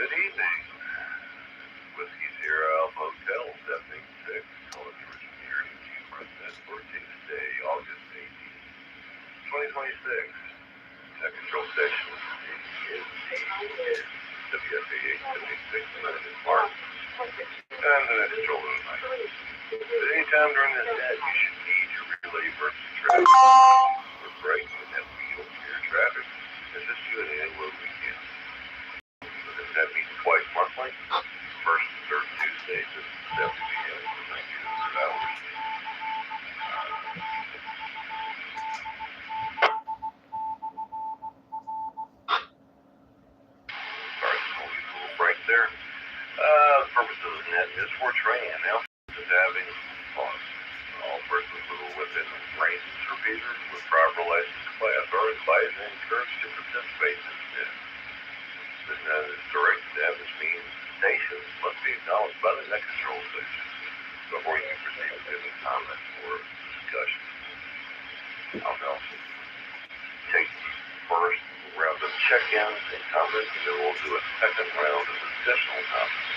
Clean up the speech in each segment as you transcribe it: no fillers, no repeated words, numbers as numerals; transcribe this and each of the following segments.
Good evening. Whiskey Sierra Alpha Hotel 786, calling you from here to Chief President for Tuesday, August 18th, 2026. That control station is the WFA 876, and that is Mark. And the next control of the night. At any time during this day, you should need your relay versus traffic or break with that wheel clear traffic. Assist you in any way we can. That meets twice monthly, first and third Tuesdays at 7 p.m. for 1900 hours. Sorry, just hold you a little break there. The purpose of the net is for training and announcements of having fun. All persons who are within range of repeaters with proper license class are invited and encouraged to participate in this net. This net is directed to have this means stations must be acknowledged by the net control station before you can proceed with any comments or discussion. I'll now take the first round of check-ins and comments, and then we'll do a second round of additional comments.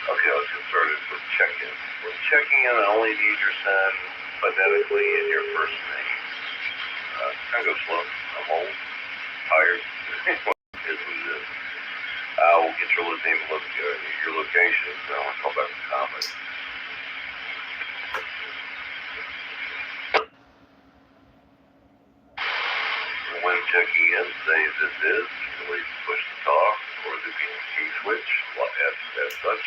Okay, let's get started with check-in. When checking in, I only need your sign phonetically and your first name. Kind of go slow. I'm old, tired. It's what it is. I will get your name and your location, and I want to call back the comments. When checking in, say this is, please push the talk or the key switch as such.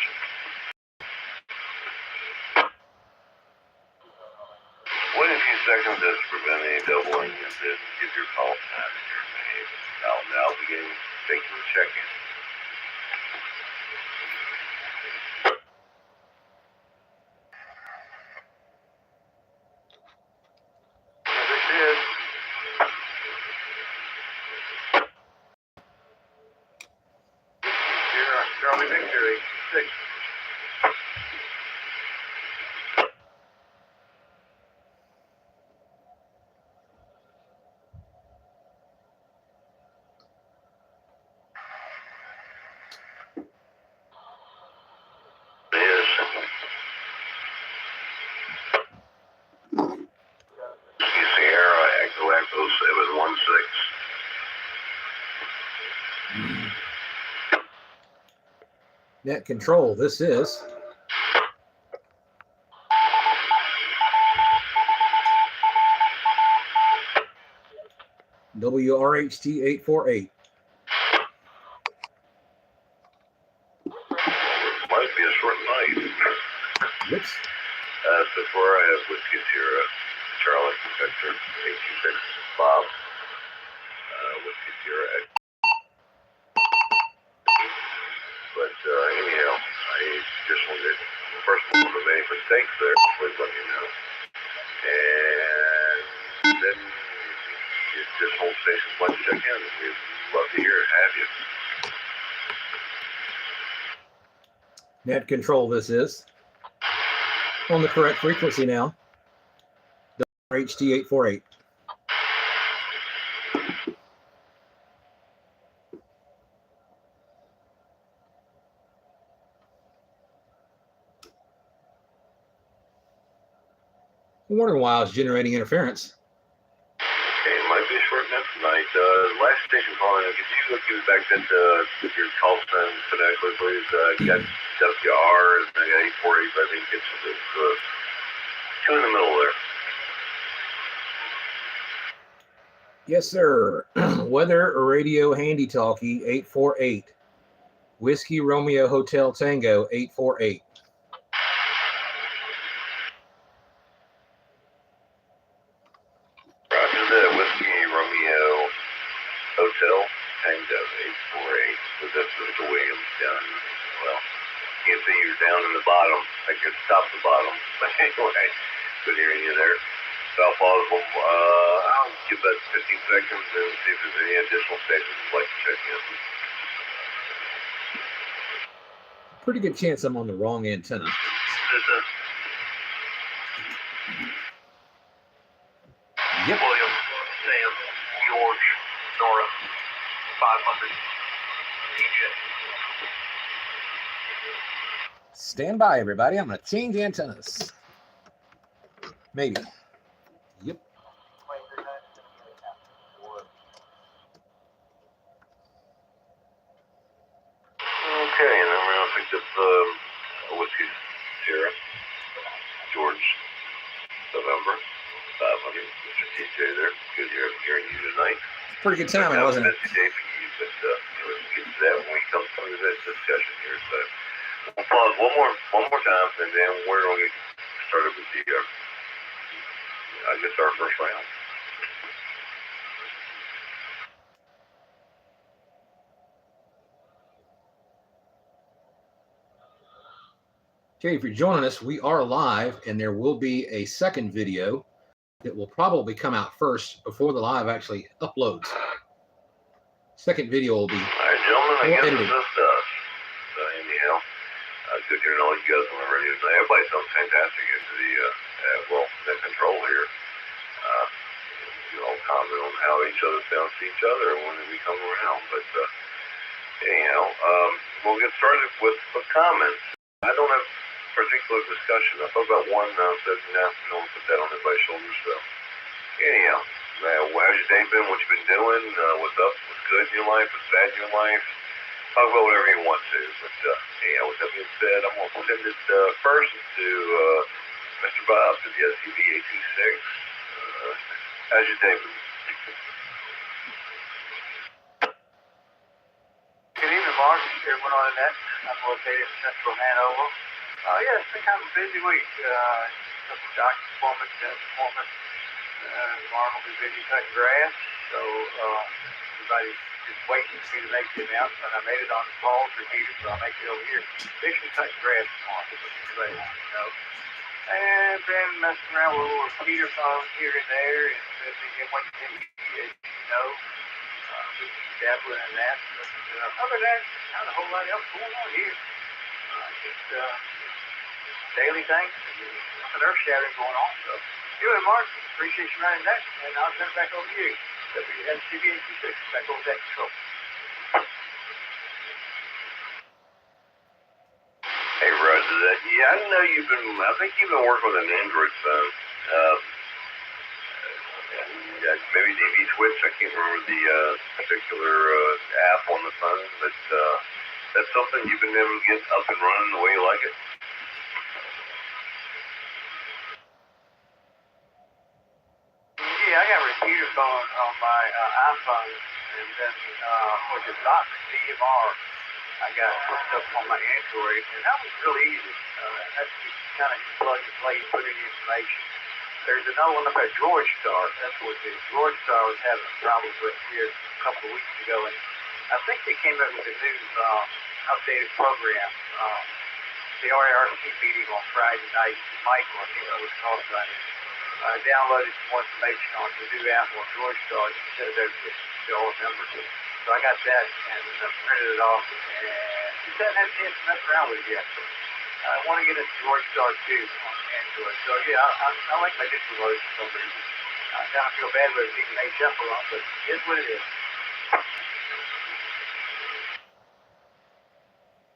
Wait a few seconds as to prevent any doubling, and then give your call sign and your name. I'll now begin taking the check-in. Charlie Victory, 6. Sierra Echo 716. Net control, this is WRHT 848. Might be a short night. Whoops. So far I have Whiskey Sierra, Charlie Victor, 826, Bob, Whiskey Sierra Echo. But anyhow, I just wanted, first of all, if any mistakes there, please let me know. And then this whole station's like to check in. We'd love to hear it, have you. Net control, this is on the correct frequency now. WRHT 848. I'm wondering why I was generating interference. Okay, it might be a short night tonight. Last station calling, could you give me back that your call sign phonetically, please? You got WR and I got 848, but I think it's two in the middle there. Yes, sir. Weather Radio Handy Talkie 848. Whiskey Romeo Hotel Tango 848. Roger that. Whiskey Romeo Hotel Tango 848. So this is the Williams down. Well, can't see you're down in the bottom. I could stop the bottom. But anyway, good hearing you there. So I'll pause. I'll give that 15 seconds and see if there's any additional stations you'd like to check in. Pretty good chance I'm on the wrong antenna. Yep. William, Sam, George, Nora, 500. Stand by, everybody. I'm going to change antennas. Maybe. Yep. Okay, and then we're going to pick up Whiskey Sierra, George, November, 500. Mr. TJ there. Good hearing you tonight. Pretty good timing, wasn't it? Busy day for you, but we'll get to that when we come to this discussion here. So we'll pause one more time, and then we're going to get started with the, I guess, our first round. Okay, if you're joining us, we are live, and there will be a second video that will probably come out first before the live actually uploads. Second video will be all right, gentlemen, I guess edited. it's just us. So anyhow, good hearing all you guys on the radio tonight. Everybody sounds fantastic into the control here. You all comment on how each other sounds to each other when we come around. But anyhow, we'll get started with comments. I don't have particular discussion. I thought about one said, no, put that on everybody's shoulders. So anyhow, how's your day been? What you been doing? What's up? What's good in your life? What's bad in your life? Talk about whatever you want to. But anyhow, with that being said, I'm going to send it first to Mr. Bob to the SCB 826. How's your day been? Good evening, Mark. Everyone on the net. I'm located in central Hanover. Yeah, it's been kind of a busy week. Some doctor appointments, dentist appointments. Tomorrow will be busy cutting grass. So everybody's just waiting for me to make the announcement. I made it on the call for Peter, so I'll make it over here. Fishing cutting grass tomorrow. Everybody wants to know. And been messing around with a little Peter phone here and there, and thinking what you can know. Dabbling in that. But, other than that, not a whole lot else going on here. Just daily things, nothing earth-shattering going on. So, anyway, Mark, appreciate you running that, and I'll turn it back over to you. WSCB 826, back over that control. Hey, Roger, yeah, I know I think you've been working with an Android phone. Maybe DV Twitch, I can't remember the particular app on the phone, but that's something you've been able to get up and running the way you like it. Yeah, I got a repeater phone on my iPhone, and then for the dock DMR, I got hooked up on my Android, and that was really easy. That's just kind of plug and play, put in information. There's another one up at George Star. That's what it is. George Star was having a problem with here a couple of weeks ago, and I think they came up with a new updated program. The RARC meeting on Friday night, Michael, I think that was called Friday. I downloaded some more information on the new app on George Star instead of the old numbers. So I got that and printed it off, and just haven't had a chance to mess around with it yet. I want to get a George Star too on Android. So yeah, I like my digital version for some reason. I kind of feel bad with it being HF alone, but it is what it is.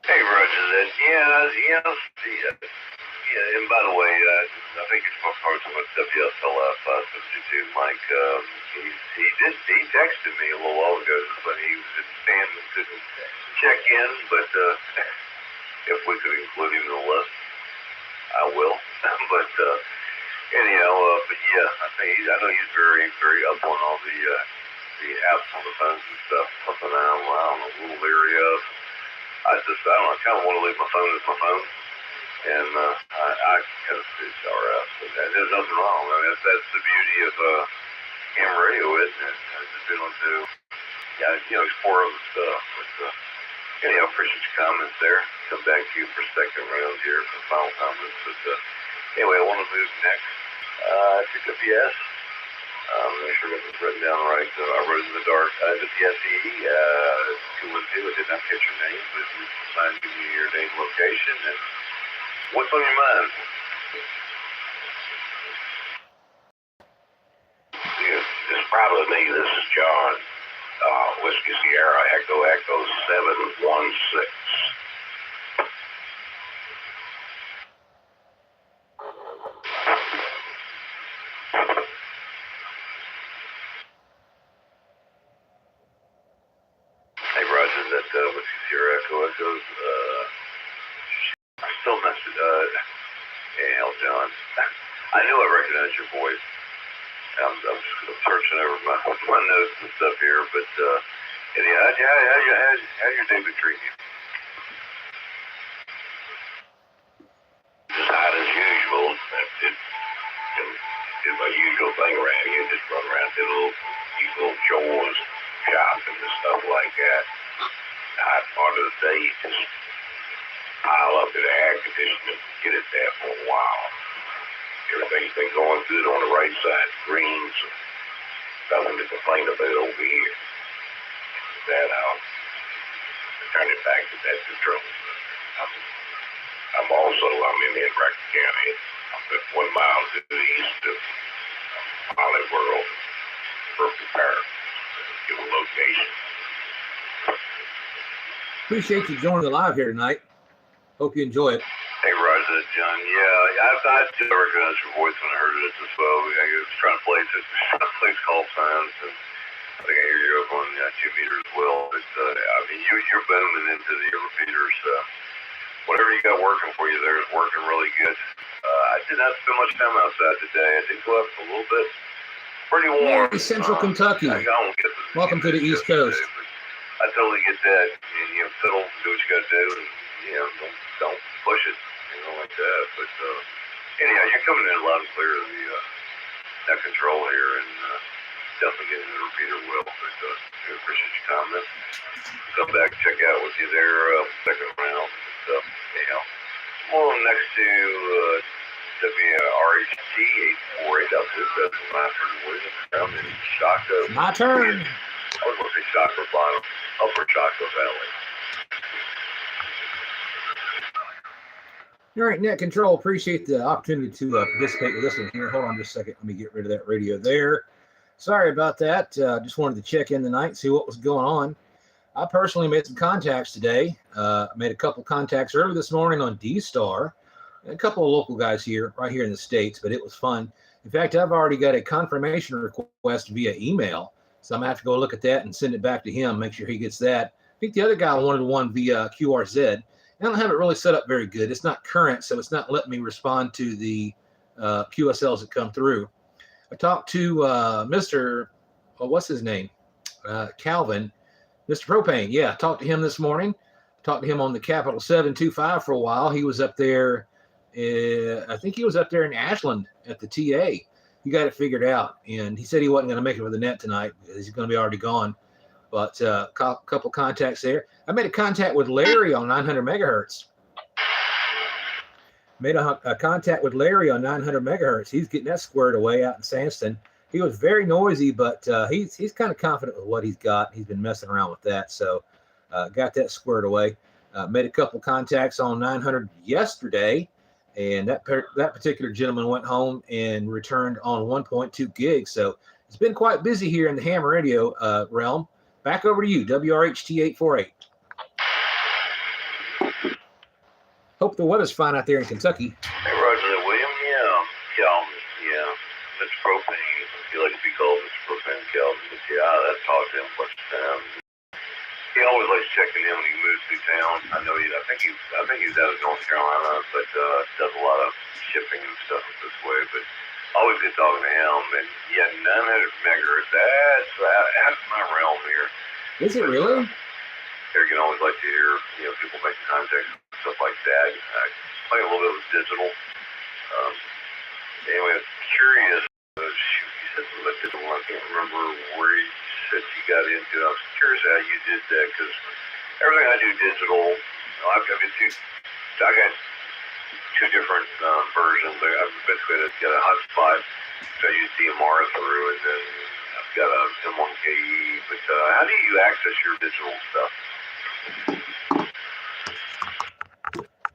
Hey, Roger, yeah, and by the way, I think you're supposed to talk about WSLF 72. Mike, he texted me a little while ago, but he was in Stan and couldn't check in, but if we could include him in the list, I will. But anyhow, but yeah, I know he's very, very up on all the apps on the phones and stuff. Something I don't know, a little leery of. I kind of want to leave my phone as my phone, and I kind of see RF. And there's nothing wrong. I mean, that's the beauty of ham radio, isn't it? Just being able to, explore other stuff. But anyhow, appreciate your comments there. Come back to you for a second round here for final comments. But anyway, I want to move next to WS. Make sure I got this written down right. I wrote in the dark. WSE 212. I did not catch your name, but you mind giving me your name, location, and what's on your mind? It's probably me. This is John. Whiskey Sierra, Echo 716. Hey, Roger, that Whiskey Sierra, Echo, I still messed it up. Hey, hell, John. I knew I recognized your voice. I'm just searching over my notes and stuff here, but anyhow, how's your day been treating you? Just hot as usual. Do my usual thing around here. Just run around, do little chores, shopping and stuff like that. The hot part of the day, you just pile up in the air conditioner and get it there for a while. Everything's been going good on the right side. Greens, nothing to complain about over here. That I'll turn it back to that control. I'm in Henrico County. I'm 1 mile to the east of Holly World, Berkeley Parish. Give a location. Appreciate you joining the live here tonight. Hope you enjoy it. Hey, Roger, John. Yeah, I did recognize your voice when I heard it as well. I was trying to place call signs, and I think I hear you up on 2 meters as well. But you're booming into the repeaters. Whatever you got working for you there is working really good. I did not spend much time outside today. I did go up a little bit. Pretty warm. Hey, Central Kentucky. Welcome to the East Coast. I totally get that. And, fiddle, do what you got to do, and don't push it, like that. But anyhow, you're coming in loud and clear to the that control here, and definitely getting the repeater well. But I appreciate your comment. Come back and check out with you there, second round. But, anyhow, more next to WRHT 848 up here. That's my turn. I'm in Shaka. My turn. I was going to say Shaka Bottom, Upper Shaka Valley. All right, Net Control, appreciate the opportunity to participate with this one here. Hold on just a second. Let me get rid of that radio there. Sorry about that. Just wanted to check in tonight, see what was going on. I personally made some contacts today. Made a couple contacts early this morning on D-Star. And a couple of local guys here, right here in the States, but it was fun. In fact, I've already got a confirmation request via email. So I'm going to have to go look at that and send it back to him, make sure he gets that. I think the other guy wanted one via QRZ. I don't have it really set up very good. It's not current, so it's not letting me respond to the QSLs that come through. I talked to Mr. What's his name? Calvin, Mr. Propane. Yeah, I talked to him this morning. Talked to him on the Capital 725 for a while. He was up there. I think he was up there in Ashland at the TA. He got it figured out, and he said he wasn't going to make it with the net tonight because he's going to be already gone. But a couple contacts there. I made a contact with Larry on 900 megahertz. Made a contact with Larry on 900 megahertz. He's getting that squared away out in Sandston. He was very noisy, but he's kind of confident with what he's got. He's been messing around with that, so got that squared away. Made a couple contacts on 900 yesterday, and that particular gentleman went home and returned on 1.2 gigs. So it's been quite busy here in the ham radio realm. Back over to you, WRHT 848. Hope the weather's fine out there in Kentucky. Hey, Roger, William. Yeah. Mr. Propane. He likes to be called Mr. Propane Calvin. But yeah, I've talked to him a bunch of times. He always likes checking in when he moves through town. I know I think he's out of North Carolina, but does a lot of shipping and stuff this way. But always good talking to him. And yeah, 900 megahertz. That's my realm here. Is it really? Eric can always like to hear people making contacts and stuff like that. I play a little bit with digital. Anyway, I'm curious. You said something about digital. I can't remember where you said you got into. I was curious how you did that because everything I do digital, I've got two different versions. I've basically got a hotspot, so I use DMR through, and then I've got a M1KE. But how do you access your digital stuff?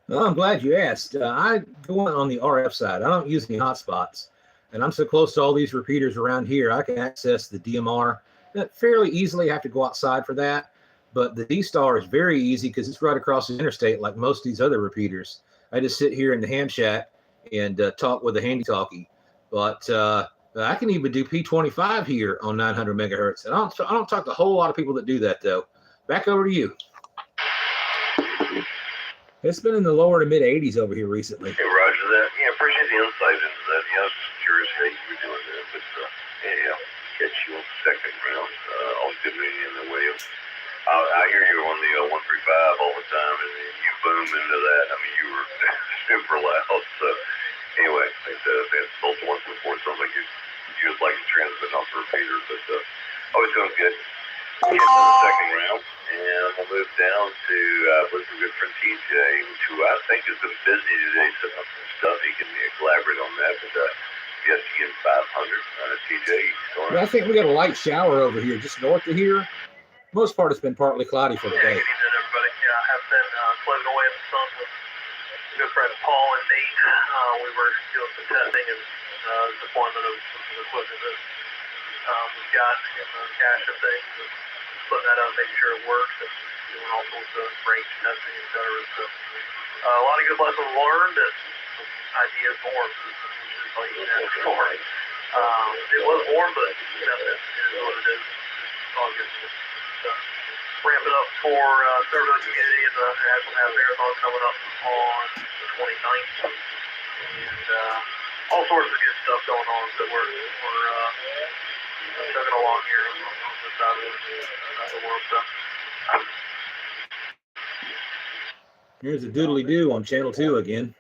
Well, I'm glad you asked. I go on the RF side. I don't use any hotspots. And I'm so close to all these repeaters around here, I can access the DMR fairly easily. I have to go outside for that. But the D-Star is very easy because it's right across the interstate like most of these other repeaters. I just sit here in the ham shack and talk with a handy talkie. But I can even do P25 here on 900 megahertz. And I don't talk to a whole lot of people that do that, though. Back over to you. It's been in the lower to mid 80s over here recently. Hey, Roger that. Yeah, appreciate the insight into that. Yeah, I was just curious how you were doing that. But yeah, catch you on the second round. Always good meeting in the way of. I hear you on the 135 all the time, and you boom into that. I mean, you were super loud. So anyway, like that's also 1.4. Sounds like you was like transmitting off the repeater, but always doing good. Get to the second round, and we'll move down to with our good friend TJ, who I think has been busy today setting up some stuff. He can elaborate on that, but yes, again, 500. TJ, well, I think we got a light shower over here just north of here. Most part it's been partly cloudy for the day. Good evening, everybody. Yeah, I have been floating away in the sun with good friend Paul and Nate. We were doing some testing and deployment of some equipment that we've got in the cache of things, and putting that up, making sure it works, and doing all sorts of range testing, et cetera. So a lot of good lessons learned and some ideas born. Just like you said before. It was warm, but you know, it is what it is. It's all good. Ramp it up for serving the community in the National Marathon coming up on the 29th, and all sorts of good stuff going on. So we're chugging along here on this side of the world. So. Here's a doodly-doo on Channel 2 again.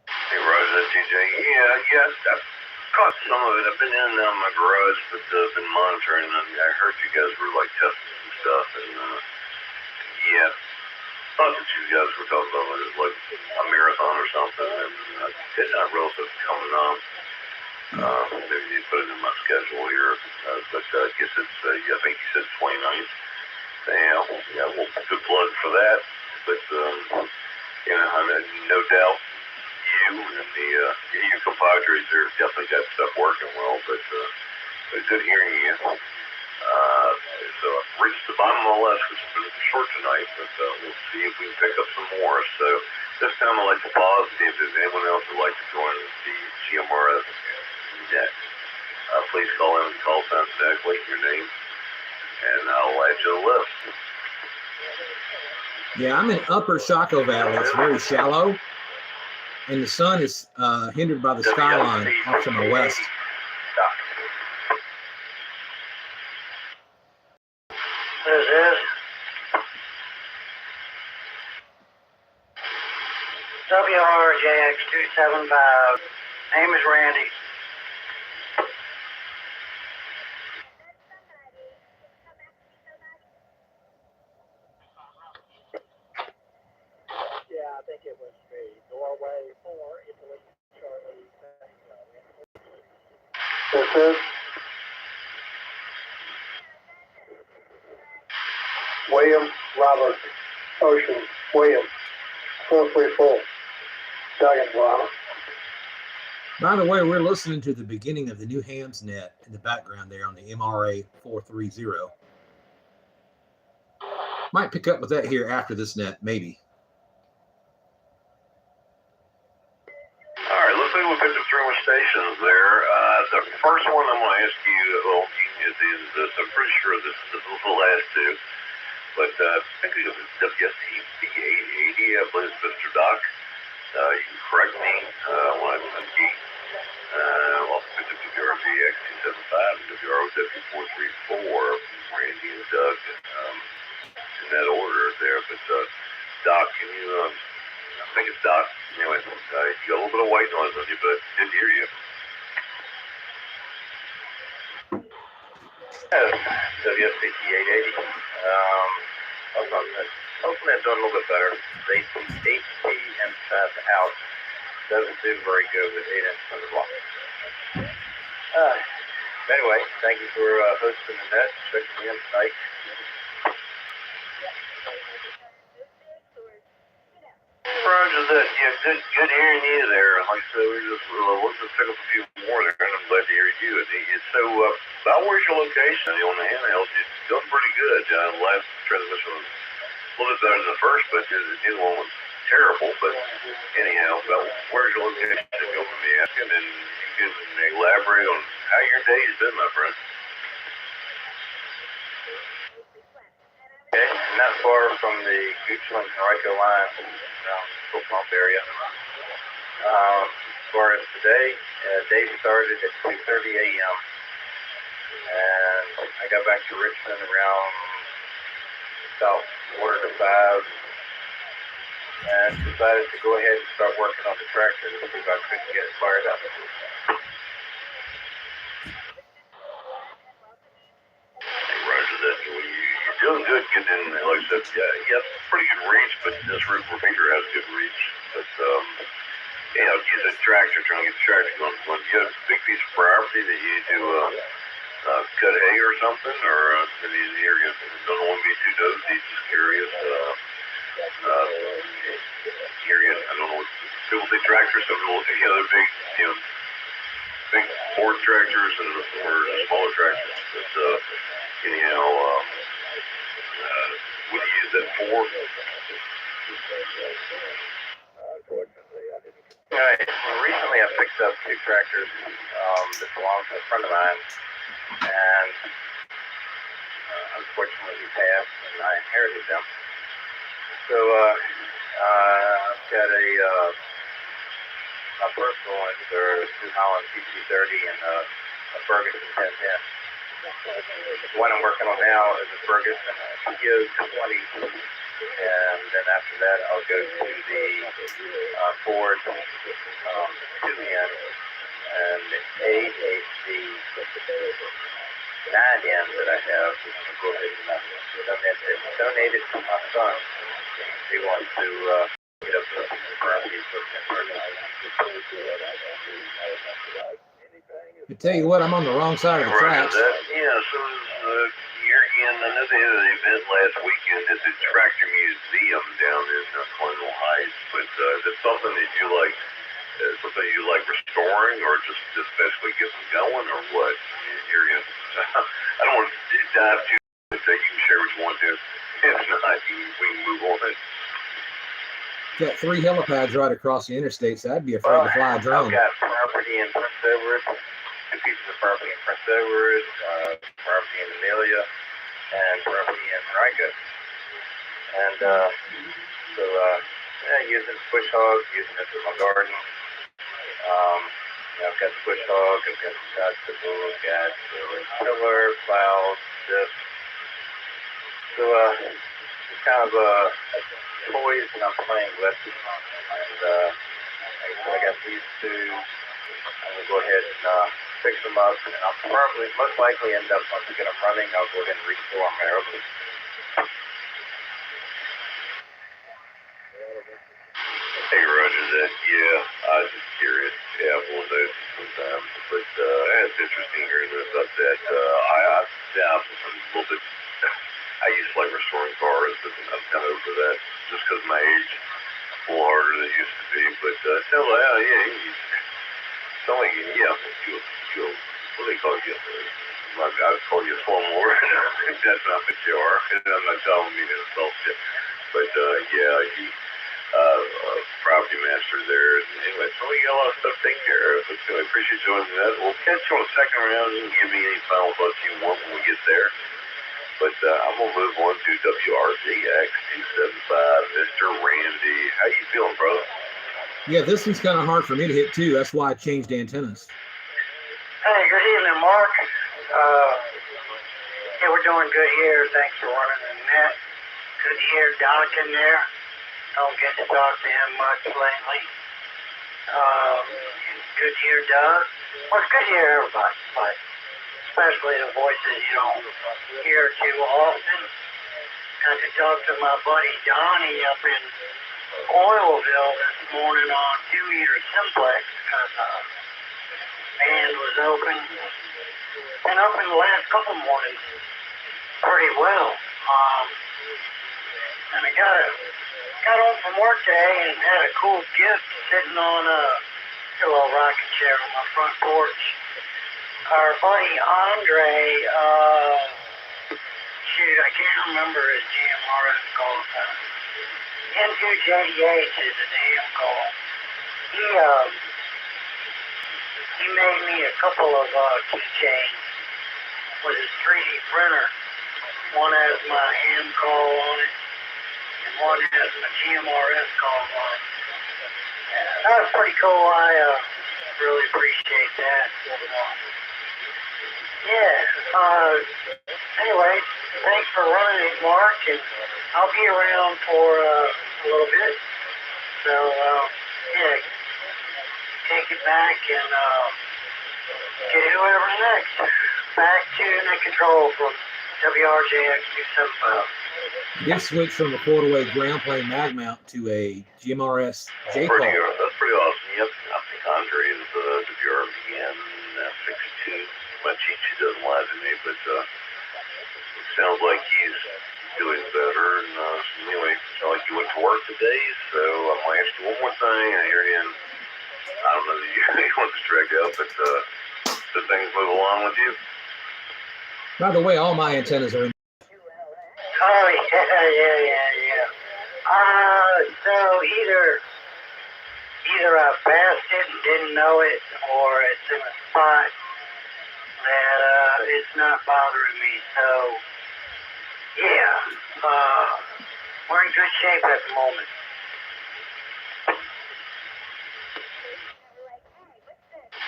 Hey, Roger, that's TJ. Yeah, I've caught some of it. I've been in my garage, but been monitoring, and I heard you guys were like testing some stuff, and yeah, thought that you guys were talking about like a marathon or something, and I did not realize it was coming up. Maybe you put it in my schedule here, but I guess it's, I think you said 29th. Yeah, well, good plug for that, but you know, I mean, no doubt. You and the you compadres there definitely got stuff working well, but good hearing you. So I've reached the bottom of the list, which has been short tonight, but we'll see if we can pick up some more. So this time I'd like to pause and see if there's anyone else who'd like to join the GMRS net. Please call in with the call sign exactly your name, and I'll add you to the list. Yeah, I'm in Upper Chaco Valley. It's very shallow. And the sun is hindered by the skyline off to my west. This is WRJX275. Name is Randy. Yeah, I think it was the doorway 4, Italy, Charlie. This is William Robert Ocean William 434 Dragonfly. By the way, we're listening to the beginning of the new hams net in the background there on the MRA 430. Might pick up with that here after this net, maybe. All right, looks like we'll pick up 3 more stations there. The first one I'm going to ask you, well, is this, I'm pretty sure this is the last 2, but I think it was WSTP 880, I believe it's Mr. Doc. You can correct me when I'm on key. Also picked up WRGX 275 and WROW 434, Randy and Doug, in that order there. But Doc, can you, I think it's Doc. Anyway, you got a little bit of white noise on you, but I didn't hear you. WSPT 880. Hopefully I'm doing a little bit better. 8 inside the house doesn't do very good with 8 inches on the block. Anyway, thank you for hosting the net, checking the insight. Roger that. Yeah, good hearing you there. And like I said, we'll just pick up a few more there, and I'm glad to hear you. So, about where's your location? On the handheld, you're doing pretty good. Last transmission was a little bit better than the first, but the new one was terrible. But anyhow, about where's your location? If you open me asking, and you can elaborate on how your day's been, my friend. Okay, not far from the Goochland Henrico line around the Full Pump area. As far as today, day started at 2:30 a.m. and I got back to Richmond around about 4:45 and decided to go ahead and start working on the tractor to see if I couldn't get it fired up. Roger that. You're doing good getting in. Like I said, yeah, pretty good reach, but this repeater has good reach. But use a tractor, trying to get the tractor going. When you have a big piece of property that you need to cut hay or something, or you don't want to be too nosy, just curious. Curious. I don't know what people say tractors. Some people think other big, big Ford tractors and or smaller tractors. But anyhow, what do you use that for? Alright, well, recently I picked up two tractors that belong to a friend of mine, and unfortunately he passed and I inherited them. So I've got my personal ones are a New Holland PC30 and a Ferguson 1010. The one I'm working on now is a Ferguson PO20, and then after that I'll go to the Ford 2N and the 8HD 9N that I have. I'm going to go ahead and donate it to my son. He wants to get up to property for I tell you what, I'm on the wrong side of the tracks. Yeah, so here again, I know they had an event last weekend at the Tractor Museum down in Colonial Heights, but is it something that you like, restoring, or just basically get them going, or what? I don't want to dive too much. You can share what you want to. If not, we can move on. Got 3 helipads right across the interstate, so I'd be afraid to fly a drone. I've got property in Prince Edward, 2 pieces of property in Prince Edward, property in Amelia, and property in Henrico. And using Squish Hog, using it for my garden. I've got Squish Hog, I've got Scotch Pickle, I've got tiller, plows, discs. So it's kind of toys that I'm playing with. And I got these two. I'm going to go ahead and fix them up. And I'll probably, most likely end up, once I get them running, I'll go ahead and restore them aerobically. Hey, Roger that. Yeah, I was just curious. Yeah, we'll do it sometimes. But it's interesting hearing about that. I'm a little bit. I used to like restoring cars, but I'm kind of over that just because of my age. A little harder than it used to be. But still, yeah, it's only, what do they call you? I would call you a slumlord. That's not what you are. I'm not telling you to insult you. But you. Property master there. Anyway, so we got a lot of stuff to take care of. But I appreciate you joining that. We'll catch you on the second round. You can give me any final thoughts you want when we get there. But I'm going to move on to WRZX 275, Mr. Randy. How you feeling, brother? Yeah, this one's kind of hard for me to hit, too. That's why I changed antennas. Hey, good evening, Mark. Yeah, we're doing good here. Thanks for running the net. Good to hear Doc in there. Don't get to talk to him much lately. Good to hear Doug. Well, it's good to hear everybody, but especially the voices you don't hear too often. Got to talk to my buddy Donnie up in Oilville this morning on 2-meter simplex because band was open. Been open the last couple mornings pretty well. And I got home from work today and had a cool gift sitting on a little rocking chair on my front porch. Our buddy Andre, I can't remember his GMRS call. N2JDH is a damn call. He made me a couple of keychains with his 3D printer. One has my AM call on it, and one has my GMRS call on it. That was pretty cool. I really appreciate that. Anyway, thanks for running it, Mark, and I'll be around for a little bit. So, take it back and get whoever's next. Back to net control from WRJX275. Did switch from a four-way ground plane mag mount to a GMRS J call. That's pretty awesome. Yep, I think Andre is WRVN 62. My cheat sheet doesn't lie to me, but it sounds like he's doing better. And anyway, it sounds like you went to work today, so I'm going to ask you one more thing. I hear you. I don't know that you want to drag out, but did things move along with you? By the way, all my antennas are in. Oh, yeah. So either I passed it and didn't know it, or it's in a spot that it's not bothering me. So, we're in good shape at the moment.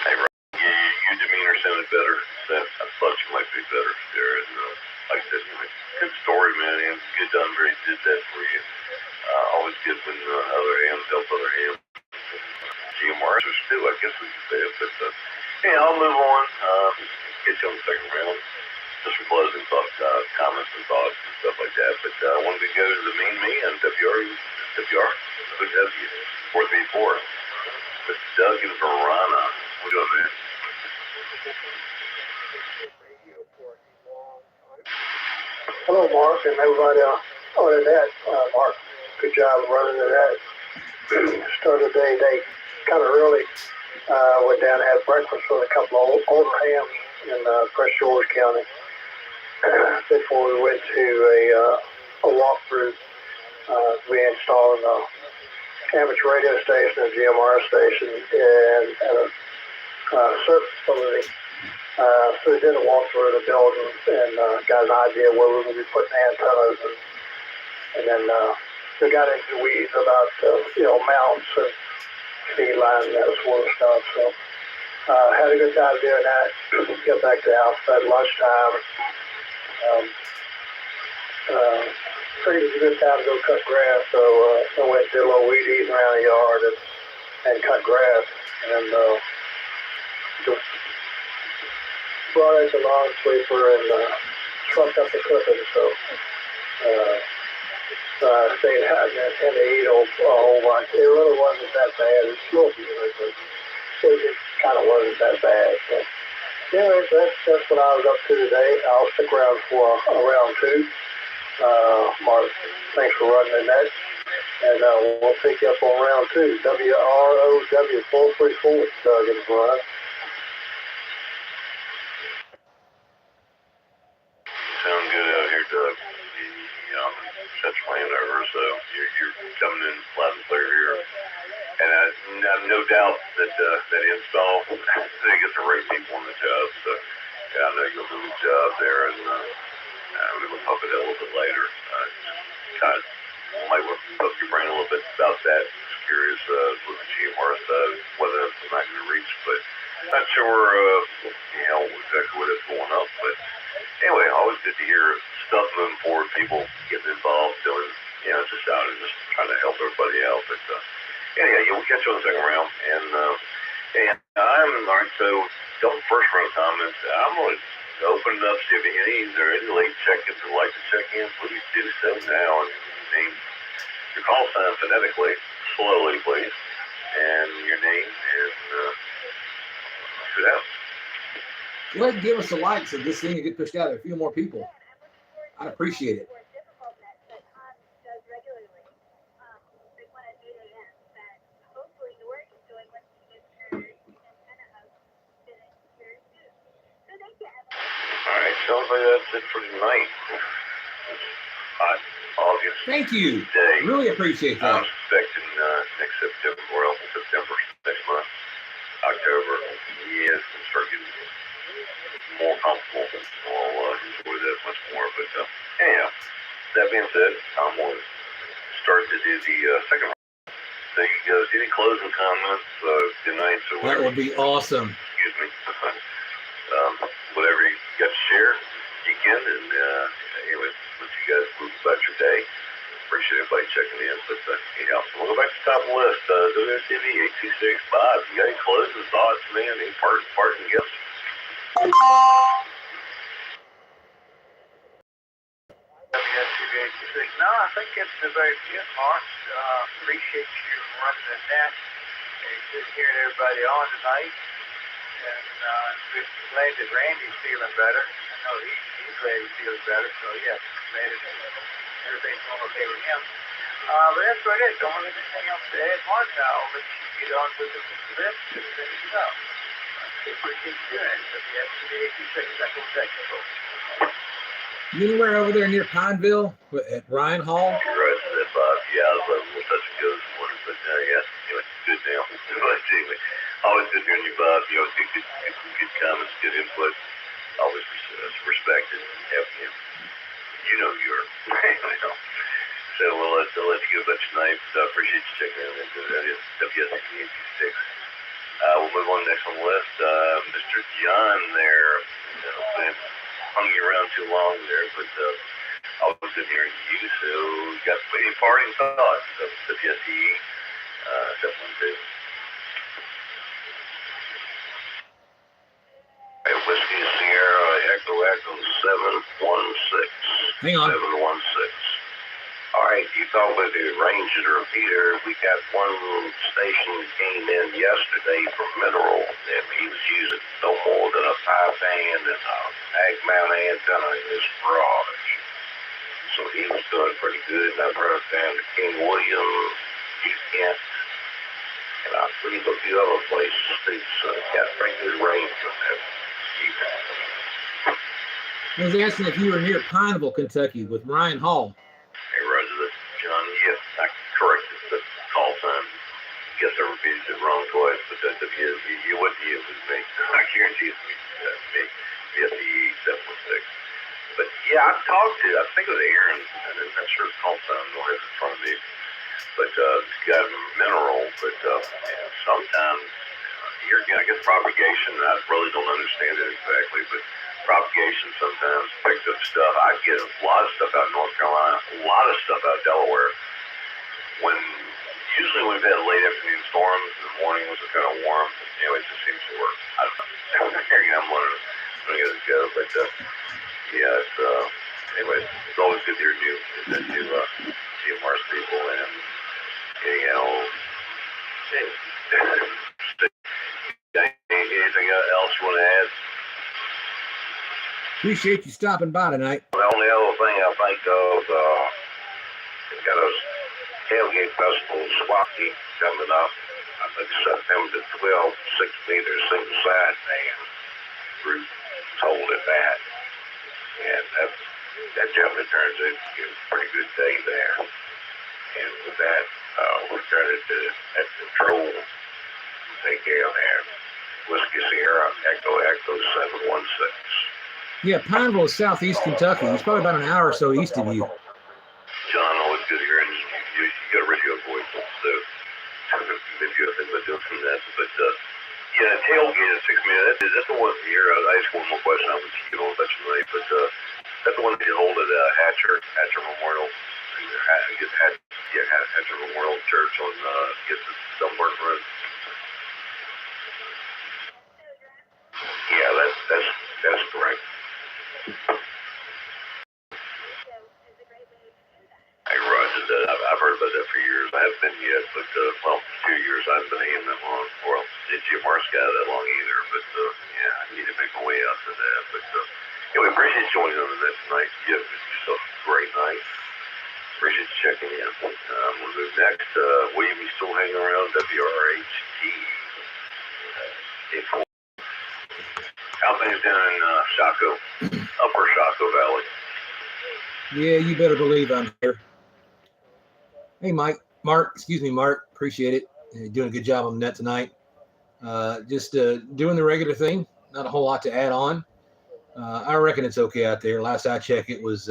Hey, Ryan, your demeanor sounded better. I thought you might be better there. And like I said, good story, man. And good done. Very did that for you. Always good when other hams help other hams. GMRs too, I guess we could say it. But I'll move on. Get you on the second round. Just for closing thoughts, comments and thoughts and stuff like that. But I wanted to go to the main me on WR, OW 434. With Doug and Verona. What do you doing, man? Hello, Mark, and everybody on the net. Mark, good job running the net. Started the day kind of early. Went down and had breakfast with a couple of older hams in Prince George County before we went to a walkthrough. We installed an amateur radio station, a GMR station, and at a surf facility. So we did a walkthrough of the building and got an idea where we were going to be putting antennas, and then we got into the weeds about mounts and feed line and that sort of stuff. So had a good time doing that. Got back to the house at lunchtime. Figured it was a good time to go cut grass, so I went and did a little weed eating around the yard and cut grass, and just brought out the lawn sweeper and trucked up the clippings, so I stayed out and to eat a whole bunch. It really wasn't that bad. It's still good, but it just kind of wasn't that bad. So, anyways, that's what I was up to today. I'll stick around for round two. Mark, thanks for running the net, and we'll pick you up on round two. WROW 434, Doug and Brian. Sound good out here, Doug. Central Landover, so you're coming in loud and clear here. And I have no doubt that that install, they get the right people on the job. So, I know you'll do a good job there, and we'll talk about that a little bit later. Kind of might want to poke your brain a little bit about that. Just curious with the GMR stuff, whether that's not going to reach, but not sure, exactly what it's going up. But anyway, always good to hear stuff moving forward, people getting involved, doing, just out and just trying to help everybody out. But anyhow, we'll catch you on the second round. And I'm all right. So, don't first round comments. I'm going to open it up, see if there are any late check-ins would like to check in. Please do so now and name your call sign phonetically, slowly, please, and your name and shoot out. Go ahead and give us a like so this thing can get pushed out to a few more people. I'd appreciate it. hot August Thank you. day. Really appreciate I'm that. expecting next September, or September next month, October. Yeah, it's gonna start getting more comfortable. I'll enjoy that much more. But anyhow, that being said, I'm going to start to do the second round. So you guys, any closing comments, good nights, or That whatever? would be awesome. Excuse me. Whatever you got to share, you can. And anyway, let you guys move about your day. Appreciate everybody checking in. But anyhow, we'll go back to the top of the list. WSTV 8265. You got any closing thoughts, man? Any parting gifts? WSTV 86. No, I think it's a very good, Mark. Appreciate you running the net and just hearing everybody on tonight. And we're glad that Randy's feeling better. I know he's glad he feels better. So, yeah, glad that everything's going okay with him. But that's about it. Don't have anything else to add, Mark. Now, I'll let you get on with the list and finish it up. Appreciate you doing it. WSTV 86. That's what technical. You anywhere over there near Pineville at Ryan Hall? Right, that Bob. Yeah, I was we'll touch and go this morning, but yeah, anyway, good now. Anyway, always good hearing you, Bob. You always get good comments, good input. Always respected and having you. You know you are. So we'll let you go about tonight. Appreciate you checking in. That is WSTV 86. We'll move on next on the list. Mr. John there. Hung you around too long there, but always good hearing you. So you got any parting thoughts of WSTE 712? Hey, Whiskey Sierra Echo 716. Hang on. 716. All right, you talk with the ranger, Peter. We got one station came in yesterday from Mineral, and he was using no more than a 5-band and a ag mount antenna in his garage. So he was doing pretty good. And I brought it down to King William, Kent, and I believe a few other places. He's got pretty good range on that. I was asking if you were near Pineville, Kentucky with Ryan Hall. Hey, Roger, John, yes, I corrected the call time. Guess I repeated it wrong twice, but that you wouldn't use it with me. I guarantee it's me. VSE 716. But yeah, I think it was Aaron, and I'm not sure it's call time, nor has it in front of me. But it's got Mineral, but sometimes, I guess propagation, I really don't understand it exactly, but propagation sometimes picks up stuff. I get a lot of stuff out of North Carolina, a lot of stuff out of Delaware. Usually we've had late afternoon storms in the morning, which is kind of warm. Anyway, it just seems to work. I don't know. I'm learning. I'm going to get it go. But yeah, anyway, it's always good to hear new GMR's people. And anyhow, anything else you want to add? Appreciate you stopping by tonight. The only other thing I think of, we've got a tailgate festival, Swaki, coming up. I think September 12th, 6 meters single side band group told at that. And that generally turns into a pretty good day there. And with that, we're trying to at control, take care of that. Whiskey Sierra, Echo 716. Yeah, Pineville is southeast Kentucky. He's probably about an hour or so east of you. John, always good hearing you. You got a radio voice, so maybe you have been doing that. But yeah, tailgate at 6 minutes. That's the one here. I just one more question. I was get on that tonight, but that's the one that you hold at Hatcher Memorial. Hatcher Memorial Church on Dunbar Road. Yeah, that's correct. Hey, Roger, I've heard about that for years. I haven't been yet, but 2 years I haven't been in that long. Well, GMR's got that long either, but yeah, I need to make my way out to that. But anyway, appreciate you joining us tonight. You have yourself a great night. Appreciate you checking in. We'll move next. William, you still hanging around WRHT? How things down in Upper Shaco Valley? Yeah, you better believe I'm here. Hey, Mark. Appreciate it. You're doing a good job on the net tonight. Just doing the regular thing. Not a whole lot to add on. I reckon it's okay out there. Last I checked, it was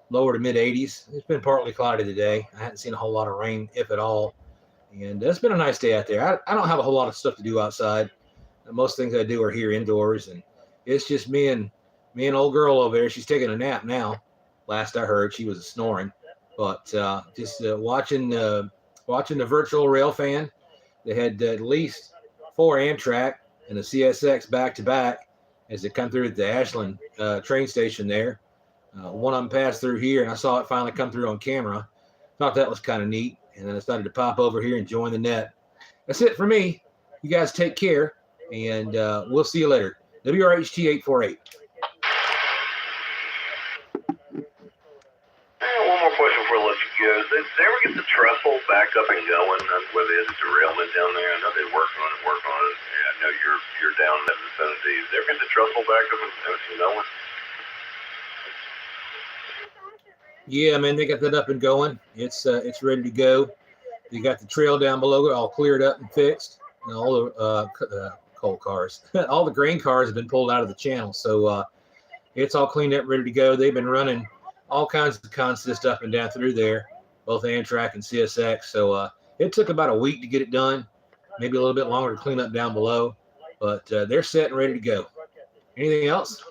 lower to mid 80s. It's been partly cloudy today. I hadn't seen a whole lot of rain, if at all. And it's been a nice day out there. I don't have a whole lot of stuff to do outside. Most things I do are here indoors, and it's just me and old girl over there. She's taking a nap now. Last I heard, she was snoring. But just watching the virtual rail fan. They had at least 4 Amtrak and a CSX back to back as they come through at the Ashland train station there. One of them passed through here, and I saw it finally come through on camera. Thought that was kind of neat, and then I decided to pop over here and join the net. That's it for me. You guys take care, and we'll see you later. WRHT 848. One more question before I let you go. Did they ever get the trestle back up and going where they had the derailment down there? I know they work on it. Yeah, I know you're down in that vicinity. Did they ever get the trestle back up and going? Yeah, man, they got that up and going. It's ready to go. They got the trail down below all cleared up and fixed. And all the coal cars, all the grain cars have been pulled out of the channel. So it's all cleaned up, ready to go. They've been running all kinds of consist up and down through there, both Amtrak and CSX. So it took about a week to get it done, maybe a little bit longer to clean up down below, but they're set and ready to go. Anything else?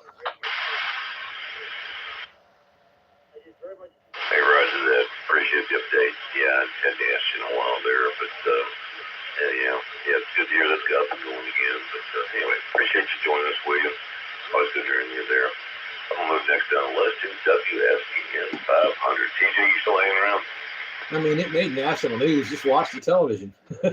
Hey, Roger that. Appreciate the update. Yeah, I had to ask you in a while there, but it's good to hear that's got up and going again. But anyway, appreciate you joining us, William. Always good hearing you there. I'm going to move next down the list to WSTN 500. TJ, you still hanging around? I mean, it made national news. Just watch the television. Call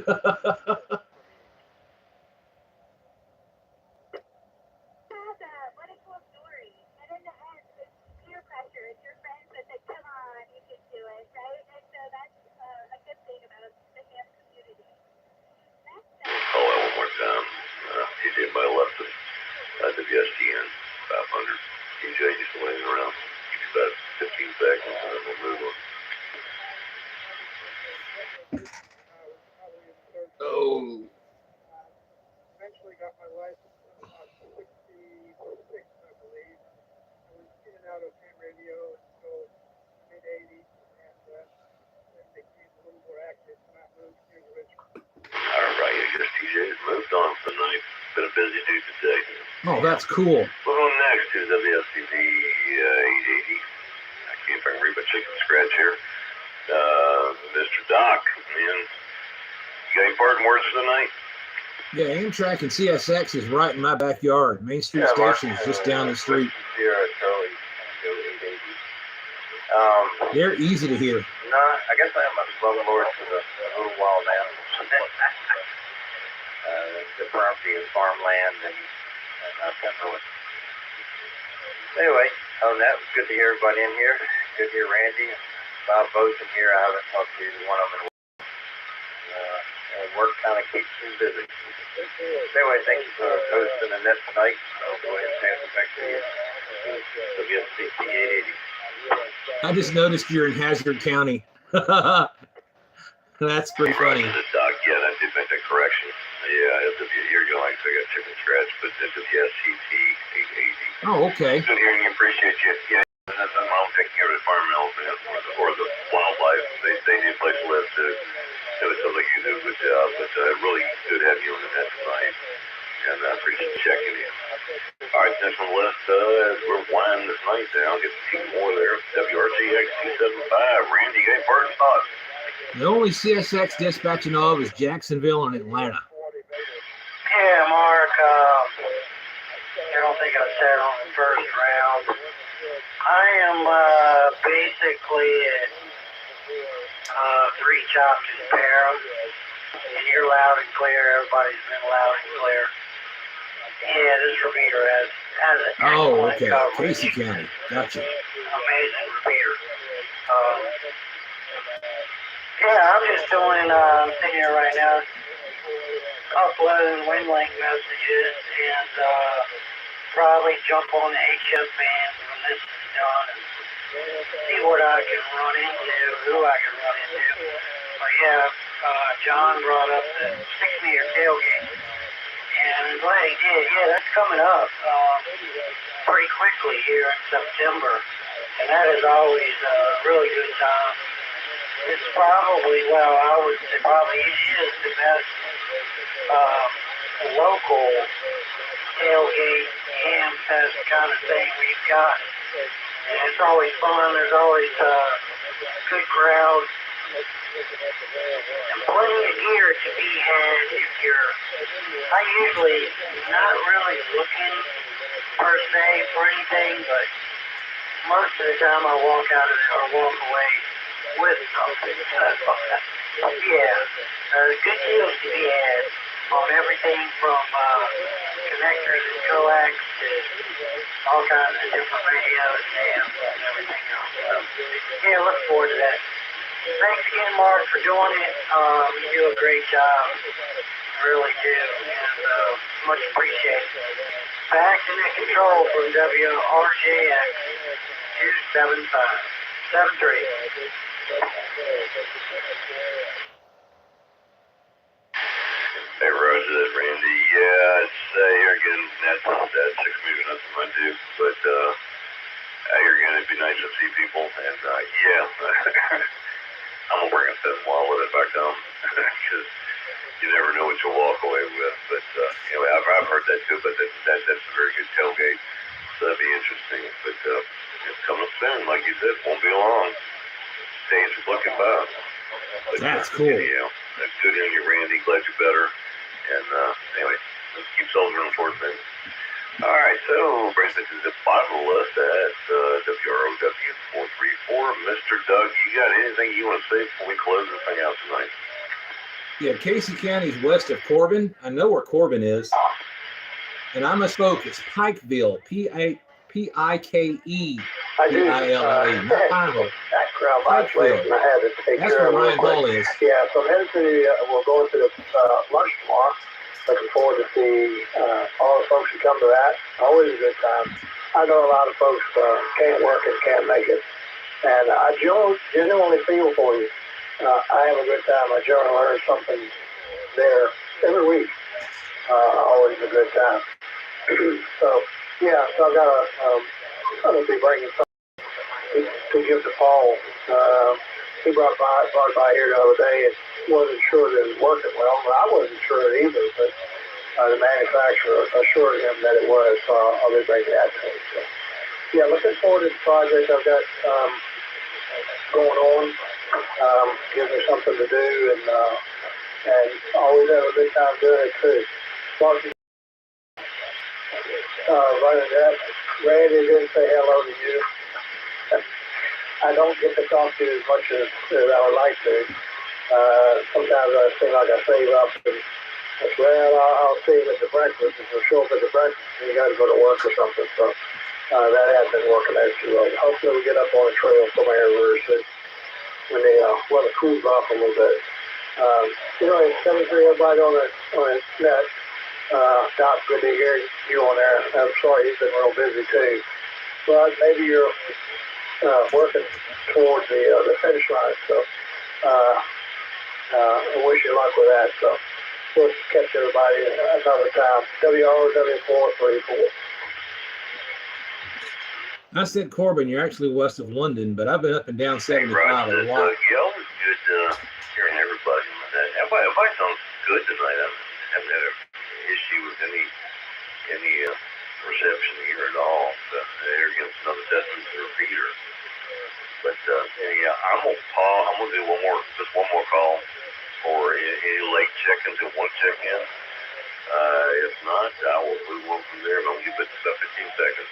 that one more time. TJ by left of WSTN 500. TJ, you still hanging around? Give you about 15 seconds and then we'll move on. Oh. Eventually got my license in about 66, I believe. I was in and out of ham radio until mid 80s, and then became a little more active when I moved to Richmond. All right, I guess TJ has moved on for the night. Been a busy day today. Oh, that's cool. Moving on next to WSTV 880. I can't if I can read my chicken scratch here. Mr. Doc, man, you got any parting words for the night? Yeah, Amtrak and CSX is right in my backyard. Main Street Station is just down the street. Sierra Charlie, 880. They're easy to hear. No, I guess I am a slumlord for a little while now. The property and farmland and Pembroke. Anyway, other than that, it was good to hear everybody in here. Good to hear Randy and Bob both in here. I haven't talked to either one of them. And work kind of keeps me busy. Anyway, thank you for hosting the net tonight. I'll go ahead and pass it back to you. WSCT 880. I just noticed you're in Hazard County. That's pretty funny. Doc, yeah, I did make that correction. Yeah, here you go. Like I said, I got chicken scratch, but it's WSCT 880. Oh, okay. Good hearing you. Appreciate you. Yeah, that's I'm taking care of the environmental or the wildlife. They need a place to live too. So it sounds like you do a good job, but really good having you on the net tonight. And I appreciate you checking in. All right, next on the list, we're winding this night down. Get a few more there. WRGX 275. Randy, you got any parting thoughts? The only CSX dispatch I know of is Jacksonville and Atlanta. Yeah, Mark, I don't think I said on the first round. I am basically at 3 chops in Para, and you're loud and clear. Everybody's been loud and clear. Yeah, this repeater has an excellent coverage. Casey County. Gotcha. Amazing repeater. Yeah, I'm just doing, I'm sitting here right now, uploading WinLink messages and probably jump on the HF band when this is done and see what I can run into, who I can run into. But yeah, John brought up the 6-meter tailgate, and I'm glad he did. Yeah, that's coming up pretty quickly here in September, and that is always a really good time. It's probably, well, I would say probably it is the best local tailgate, ham fest kind of thing we've got. And it's always fun. There's always good crowds and plenty of gear to be had if you're. I usually not really looking per se for anything, but most of the time I walk out of there or walk away with something. Yeah, good deals to be had on everything from connectors and coax to all kinds of different radios and everything else. So, yeah, look forward to that. Thanks again, Mark, for doing it. You do a great job. Really do. And much appreciated. Back to the control from WRJX 27573. Hey, Roger, that's Randy. Yeah, it's here again. That's 6 meter, nothing I do. But here again, it'd be nice to see people. And yeah, I'm gonna bring a 7 while with it back home because you never know what you'll walk away with. But anyway, I've heard that too. But that's a very good tailgate. So that'd be interesting. But it's coming up soon, like you said. Won't be long. Days are looking by. But, That's cool. Yeah, good hearing you, Randy. Glad you're better. And anyway, let's keep soldiering towards things. All right, so brings me to the bottom of the list at WROW 434. Mr. Doug, you got anything you want to say before we close this thing out tonight? Yeah, Casey County's west of Corbin. I know where Corbin is. And I misspoke. It's Pikeville. P-I-K-E. I do. P-I-L-L-E. Not Pineville. That crowd last week, and I had to take That's care where of it. Ryan Hall is. Yeah, so I'm headed to we're going to the lunch tomorrow. Looking forward to see all the folks who come to that. Always a good time. I know a lot of folks can't work and can't make it. And I genuinely feel for you. I have a good time. I generally learn something there every week. Always a good time. So, yeah, so I've got I'm going to be bringing something to give to Paul. He brought by here the other day and wasn't sure that it was working well. I wasn't sure either, but the manufacturer assured him that it was, so I'll be bringing that to him. So, yeah, looking forward to the project I've got going on. Gives me something to do, and always have a good time doing it too. Running that, Randy didn't say hello to you. I don't get to talk to you as much as I would like to. Sometimes I seem like I save up and well, I'll see him at the breakfast, and we'll show up at the breakfast, and you got to go to work or something. So that has been working out too well. Hopefully we get up on a trail somewhere very soon when they weather cools off a little bit. It's 7-3 everybody on the net. Doc, good to hear you on there. I'm sorry he's been real busy too. But maybe you're working towards the finish line. So I wish you luck with that. So we'll catch everybody another time. WROW434. I said Corbin. You're actually west of London, but I've been up and down 75 a lot. Yeah, always good hearing everybody. Everybody sounds good tonight. I haven't had an issue with any reception here at all. Here against another testament to the repeater. But yeah, I'm gonna do just one more call for any late check-ins and one check-in. If not, I will move on from there. But I'll give it about 15 seconds.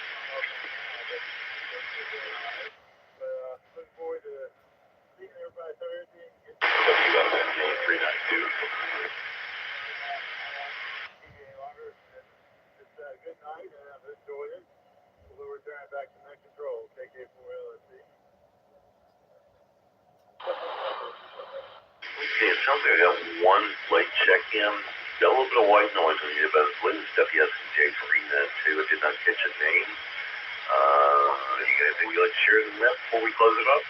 Looking forward to seeing everybody Thursday. WFMG 392. It's a good night, and I've enjoyed it. We'll return back to Net Control, KK4LSC. Okay, it sounds like I got one late check-in. Got a little bit of white noise on you, but I believe it's WSJ3 too. I did not catch a name. You got anything you'd like to share in that before we close it up?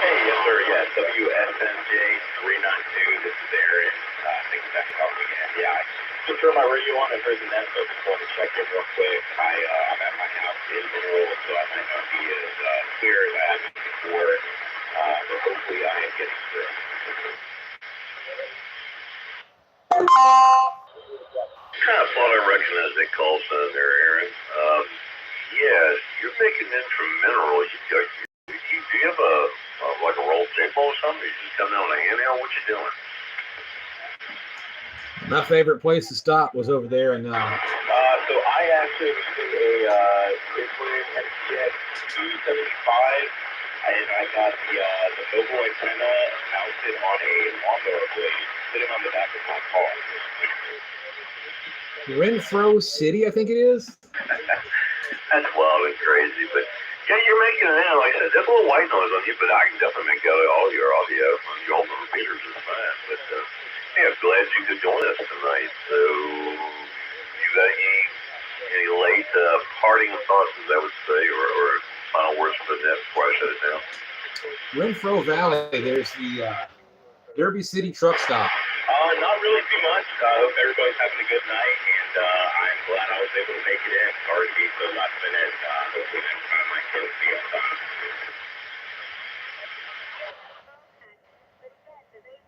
Hey, yes, sir. Yes, WSMJ 392. This is Aaron. Thanks for calling again. Yeah, I just turned my radio on and heard the net, so I just wanted to check in real quick. I'm at my house in Mineral, so I might not be as clear as I have been before, but hopefully I am getting through. Kind of thought I recognized that call sign there, Aaron. Yeah, you're making in from Mineral. Do you have like a rolled table or something? You just coming on a handheld? What you doing? My favorite place to stop was over there, and So I actually was using a Richland MTX 275, and I got the mobile antenna mounted on a lawnmower blade sitting on the back of my car. Renfro City, I think it is. That's wild and crazy, but yeah, you're making it in. Like I said, there's a little white noise on you, but I can definitely make out all your audio on your old repeaters is fine. But yeah, glad you could join us tonight. So you got any late parting thoughts, as I would say, or final words for the net before I shut it down? Renfro Valley, there's the Derby City truck stop. Not really too much. I hope everybody's having a good night, and I'm glad I was able to make it in. Sorry to be so last minute. Hopefully next time I can be